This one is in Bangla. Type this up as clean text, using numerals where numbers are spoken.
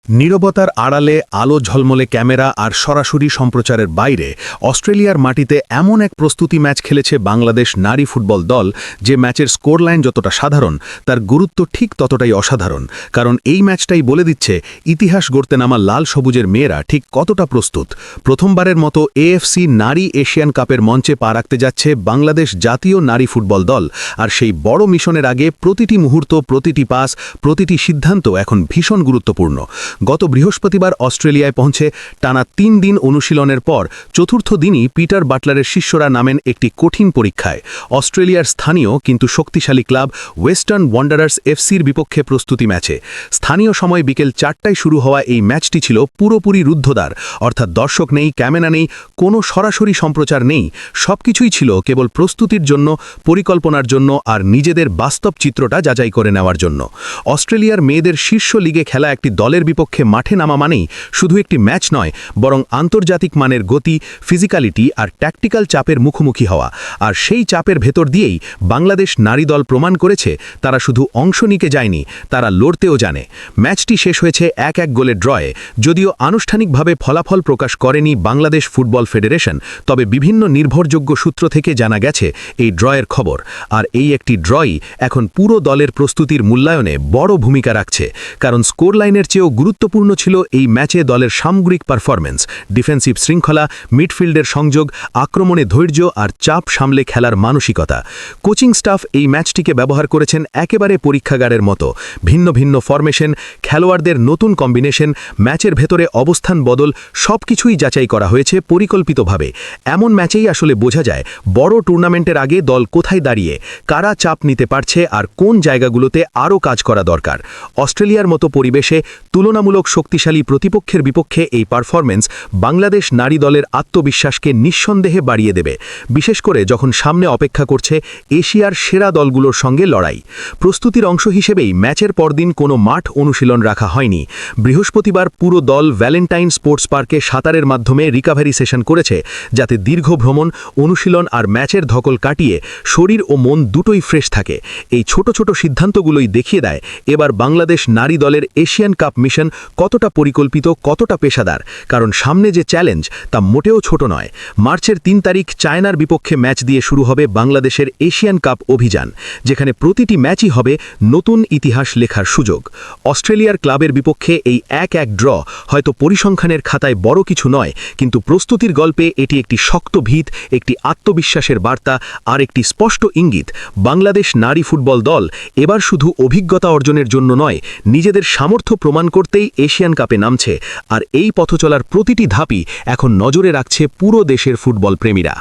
নীরবতার আড়ালে আলো ঝলমলে ক্যামেরা আর সরাসরি সম্প্রচারের বাইরে অস্ট্রেলিয়ার মাটিতে এমন এক প্রস্তুতি ম্যাচ খেলেছে বাংলাদেশ নারী ফুটবল দল যে ম্যাচের স্কোরলাইন যতটা সাধারণ তার গুরুত্ব ঠিক ততটাই অসাধারণ, কারণ এই ম্যাচটাই বলে দিচ্ছে ইতিহাস গড়তে নামা লাল সবুজের মেয়েরা ঠিক কতটা প্রস্তুত। প্রথমবারের মতো এএফসি নারী এশিয়ান কাপের মঞ্চে পা রাখতে যাচ্ছে বাংলাদেশ জাতীয় নারী ফুটবল দল, আর সেই বড় মিশনের আগে প্রতিটি মুহূর্ত, প্রতিটি পাস, প্রতিটি সিদ্ধান্ত এখন ভীষণ গুরুত্বপূর্ণ। গত বৃহস্পতিবার অস্ট্রেলিয়ায় পৌঁছে টানা ৩ দিন অনুশীলনের পর চতুর্থ দিনই পিটার বাটলারের শিষ্যরা নামেন একটি কঠিন পরীক্ষায়। অস্ট্রেলিয়ার স্থানীয় কিন্তু শক্তিশালী ক্লাব ওয়েস্টার্ন ওয়ান্ডারার্স এফসির বিপক্ষে প্রস্তুতি ম্যাচে স্থানীয় সময় বিকেল ৪টায় শুরু হওয়া এই ম্যাচটি ছিল পুরোপুরি রুদ্ধদ্বার, অর্থাৎ দর্শক নেই, ক্যামেরা নেই, কোনো সরাসরি সম্প্রচার নেই। সবকিছুই ছিল কেবল প্রস্তুতির জন্য, পরিকল্পনার জন্য আর নিজেদের বাস্তব চিত্রটা যাচাই করে নেওয়ার জন্য। অস্ট্রেলিয়ার মেয়েদের শীর্ষ লিগে খেলা একটি দলের বিপক্ষে মাঠে নামা মানেই শুধু একটি ম্যাচ নয়, বরং আন্তর্জাতিক মানের গতি, ফিজিক্যালিটি আর ট্যাকটিক্যাল চাপের মুখোমুখি হওয়া। আর সেই চাপের ভেতর দিয়েই বাংলাদেশ নারী দল প্রমাণ করেছে তারা শুধু অংশ নিতে যায়নি, তারা লড়তেও জানে। ম্যাচটি শেষ হয়েছে ১-১ গোলের ড্রয়ে। যদিও আনুষ্ঠানিকভাবে ফলাফল প্রকাশ করেনি বাংলাদেশ ফুটবল ফেডারেশন, তবে বিভিন্ন নির্ভরযোগ্য সূত্র থেকে জানা গেছে এই ড্রয়ের খবর। আর এই একটি ড্রই এখন পুরো দলের প্রস্তুতির মূল্যায়নে বড় ভূমিকা রাখছে, কারণ স্কোরলাইনের চেয়েও গুরুত্বপূর্ণ ছিল এই ম্যাচে দলের সামগ্রিক পারফরম্যান্স, ডিফেন্সিভ শৃঙ্খলা, মিডফিল্ডের সংযোগ, আক্রমণে ধৈর্য আর চাপ সামলে খেলার মানসিকতা। কোচিং স্টাফ এই ম্যাচটিকে ব্যবহার করেছেন একেবারে পরীক্ষাগারের মতো। ভিন্ন ভিন্ন ফরমেশন, খেলোয়াড়দের নতুন কম্বিনেশন, ম্যাচের ভেতরে অবস্থান বদল সবকিছুই যাচাই করা হয়েছে পরিকল্পিতভাবে। এমন ম্যাচেই আসলে বোঝা যায় বড় টুর্নামেন্টের আগে দল কোথায় দাঁড়িয়ে, কারা চাপ নিতে পারছে আর কোন জায়গাগুলোতে আরও কাজ করা দরকার। অস্ট্রেলিয়ার মতো পরিবেশে তুলনামূলক শক্তিশালী প্রতিপক্ষের বিপক্ষে এই পারফরম্যান্স বাংলাদেশ নারী দলের আত্মবিশ্বাসকে নিঃসন্দেহে বাড়িয়ে দেবে, বিশেষ করে যখন সামনে অপেক্ষা করছে এশিয়ার সেরা দলগুলোর সঙ্গে লড়াই। প্রস্তুতির অংশ হিসেবেই ম্যাচের পরদিন কোনো মাঠ অনুশীলন রাখা হয়নি। বৃহস্পতিবার পুরো দল ভ্যালেন্টাইন স্পোর্টস পার্কে সাঁতারের মাধ্যমে রিকাভারি সেশন করেছে, যাতে দীর্ঘ ভ্রমণ, অনুশীলন আর ম্যাচের ধকল কাটিয়ে শরীর ও মন দুটোই ফ্রেশ থাকে। এই ছোট ছোট সিদ্ধান্তগুলোই দেখিয়ে দেয় এবার বাংলাদেশ নারী দলের এশিয়ান কাপ মিশন কতটা পরিকল্পিত, কতটা পেশাদার। কারণ সামনে যে চ্যালেঞ্জ তা মোটেও ছোট নয়। মার্চের ৩ তারিখ চায়নার বিপক্ষে ম্যাচ দিয়ে শুরু হবে বাংলাদেশের এশিয়ান কাপ অভিযান, যেখানে প্রতিটি ম্যাচই হবে নতুন ইতিহাস লেখার সুযোগ। অস্ট্রেলিয়ার ক্লাবের বিপক্ষে এই ১-১ ড্র হয়তো পরিসংখ্যানের খাতায় বড় কিছু নয়, কিন্তু প্রস্তুতির গল্পে এটি একটি শক্ত ভিত, একটি আত্মবিশ্বাসের বার্তা আর একটি স্পষ্ট ইঙ্গিত বাংলাদেশ নারী ফুটবল দল এবার শুধু অভিজ্ঞতা অর্জনের জন্য নয়, নিজেদের সামর্থ্য প্রমাণ করতেই এশিয়ান কাপে নামছে। আর এই পথচলার প্রতিটি ধাপই এখন নজরে রাখছে পুরো দেশের ফুটবল প্রেমীরা।